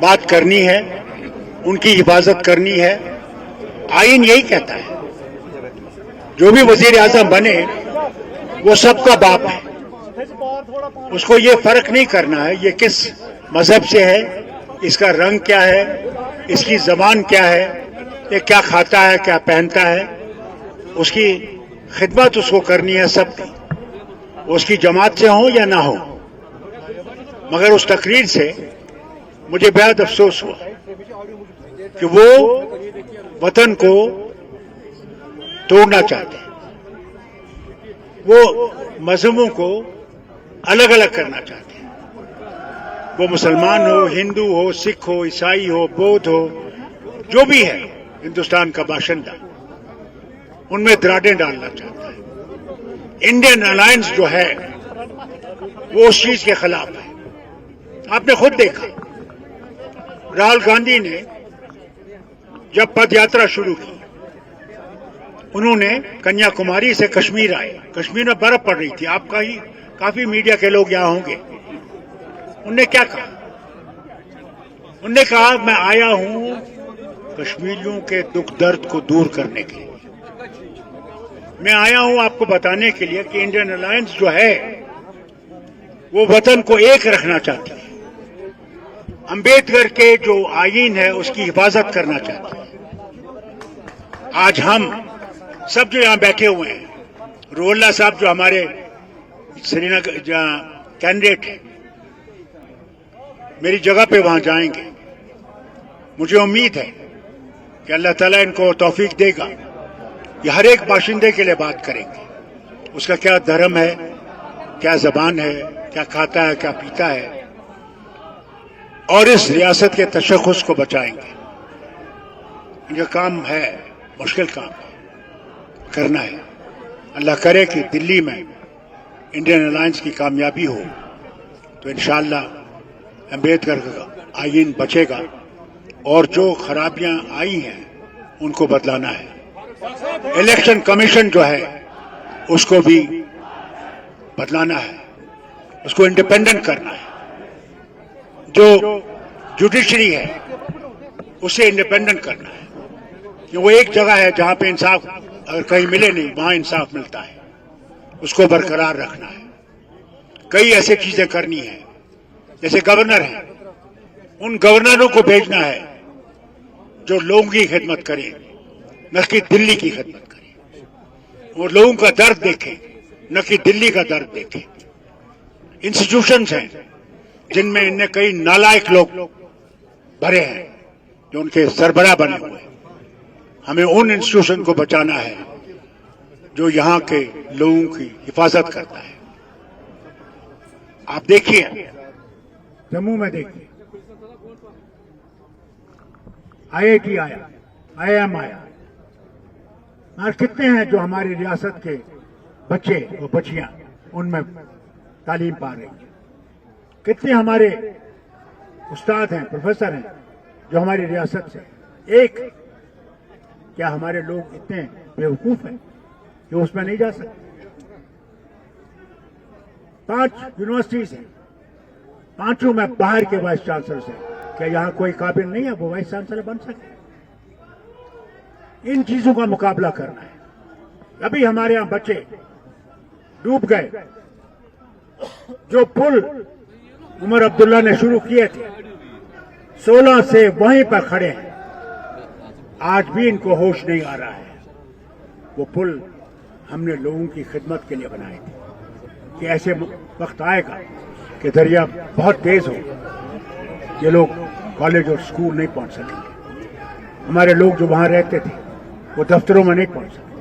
बात करनी है, उनकी हिफाजत करनी है। आईन यही कहता है, जो भी वजीर आजम बने वो सबका बाप है। उसको ये फर्क नहीं करना है ये किस मजहब से है, इसका रंग क्या है, इसकी जबान क्या है, ये क्या खाता है, क्या पहनता है। उसकी खिदमत उसको करनी है सबकी, उसकी जमात से हो या ना हो। मगर उस तकरीर से मुझे बेहद अफसोस हुआ कि वो वतन को तोड़ना चाहते हैं, वो मजहबों को अलग अलग करना चाहते हैं। वो मुसलमान हो, हिंदू हो, सिख हो, ईसाई हो, बौद्ध हो, जो भी है हिंदुस्तान का बाशिंदा, उनमें दरारें डालना चाहता है। इंडियन अलायंस जो है वो उस चीज के खिलाफ है। आपने खुद देखा, राहुल गांधी ने जब पद यात्रा शुरू की, उन्होंने कन्याकुमारी से कश्मीर आए। कश्मीर में बर्फ पड़ रही थी, आपका ही काफी मीडिया के लोग यहां होंगे। उनने क्या कहा? उनने कहा मैं आया हूं कश्मीरियों के दुख दर्द को दूर करने के लिए। मैं आया हूं आपको बताने के लिए कि इंडियन अलायंस जो है वो वतन को एक रखना चाहती है। अंबेडकर के जो आईन है उसकी हिफाजत करना चाहती है। आज हम सब जो यहां बैठे हुए हैं, रोहल्ला साहब जो हमारे श्रीनगर कैंडिडेट है, मेरी जगह पे वहां जाएंगे। मुझे उम्मीद है कि अल्लाह ताला इनको तौफीक देगा। ये हर एक बाशिंदे के लिए बात करेंगे, उसका क्या धर्म है, क्या जबान है, क्या खाता है, क्या पीता है, और इस रियासत के तशख़्ख़ुस को बचाएंगे। इनका काम है, मुश्किल काम है, करना है। अल्लाह करे कि दिल्ली में इंडियन अलायंस की कामयाबी हो तो इंशाअल्लाह अम्बेडकर का आईन बचेगा और जो खराबियां आई हैं उनको बदलाना है। इलेक्शन कमीशन जो है उसको भी बदलाना है, उसको इंडिपेंडेंट करना है। जो जुडिशरी है उसे इंडिपेंडेंट करना है। कि वो एक जगह है जहां पे इंसाफ अगर कहीं मिले नहीं, वहां इंसाफ मिलता है, उसको बरकरार रखना है। कई ऐसी चीजें करनी है, जैसे गवर्नर हैं, उन गवर्नरों को भेजना है जो लोगों की खिदमत करें, न कि दिल्ली की खिदमत करें। वो लोगों का दर्द देखें, न कि दिल्ली का दर्द देखें। इंस्टीट्यूशंस हैं जिनमें इनने कई नालायक लोग भरे हैं जो उनके सरबराह बने हुए हैं। हमें उन इंस्टीट्यूशन को बचाना है जो यहां के लोगों की हिफाजत करता है। आप देखिए, जम्मू में देखिए, IIT आया, IIM आया। आज कितने हैं जो हमारी रियासत के बच्चे और बच्चियां उनमें तालीम पा रही हैं? कितने हमारे उस्ताद हैं, प्रोफेसर हैं जो हमारी रियासत से एक। क्या हमारे लोग इतने बेवकूफ हैं कि उसमें नहीं जा सकते? 5 यूनिवर्सिटीज हैं, 5 में बाहर के वाइस चांसलर से। क्या यहां कोई काबिल नहीं है वो वाइस चांसलर बन सके? इन चीजों का मुकाबला करना है। अभी हमारे यहां बच्चे डूब गए। जो पुल उमर अब्दुल्ला ने शुरू किए थे, 16 से वहीं पर खड़े हैं। आज भी इनको होश नहीं आ रहा है। वो पुल हमने लोगों की खिदमत के लिए बनाए थे कि ऐसे वक्त आएगा कि दरिया बहुत तेज हो, ये लोग कॉलेज और स्कूल नहीं पहुंच सकेंगे। हमारे लोग जो वहां रहते थे वो दफ्तरों में नहीं पहुंच सकते,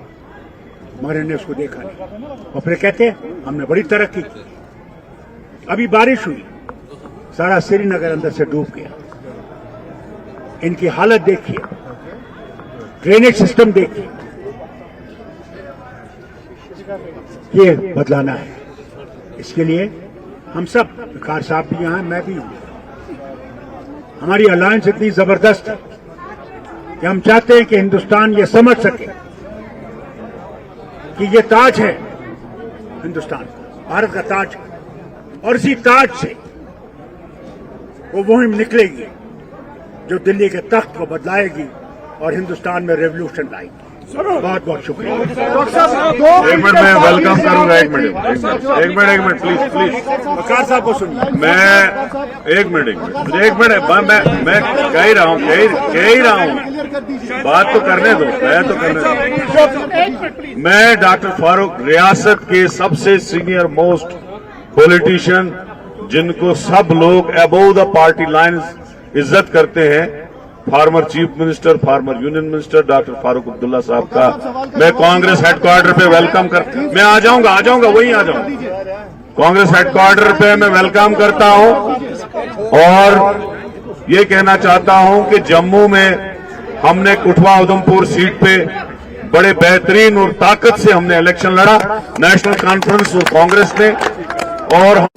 मगर इन्हें उसको देखा नहीं। और फिर कहते हमने बड़ी तरक्की की। अभी बारिश हुई, सारा श्रीनगर अंदर से डूब गया। इनकी हालत देखिए, ड्रेनेज सिस्टम देखिए। ये बदलाना है। इसके लिए हम सब, विकार साहब भी यहां हैं, मैं भी हूं। हमारी अलायंस इतनी जबरदस्त है कि हम चाहते हैं कि हिंदुस्तान ये समझ सके कि ये ताज है, हिंदुस्तान भारत का ताज है। और इसी ताज से वो मुहिम निकलेगी जो दिल्ली के तख्त को बदलाएगी और हिंदुस्तान में रेवोल्यूशन लाएगी। बहुत बहुत शुक्रिया। एक मिनट मैं वेलकम करूंगा। एक मिनट प्लीज वकार साहब को सुनिए। मैं एक मिनट मैं कह ही रहा हूँ बात तो करने दो। मैं डॉक्टर फारूक रियासत के सबसे सीनियर मोस्ट पॉलिटिशियन जिनको सब लोग अबोव द पार्टी लाइन्स इज्जत करते हैं, former chief minister, former union minister doctor Farooq Abdullah साहब का मैं कांग्रेस हेडक्वार्टर पे वेलकम मैं आ जाऊंगा वहीं आ जाऊंगा। कांग्रेस हेडक्वार्टर पे मैं वेलकम करता हूं और ये कहना चाहता हूं कि जम्मू में हमने कुठवा उधमपुर सीट पे बड़े बेहतरीन और ताकत से हमने इलेक्शन लड़ा, नेशनल कॉन्फ्रेंस और कांग्रेस ने, और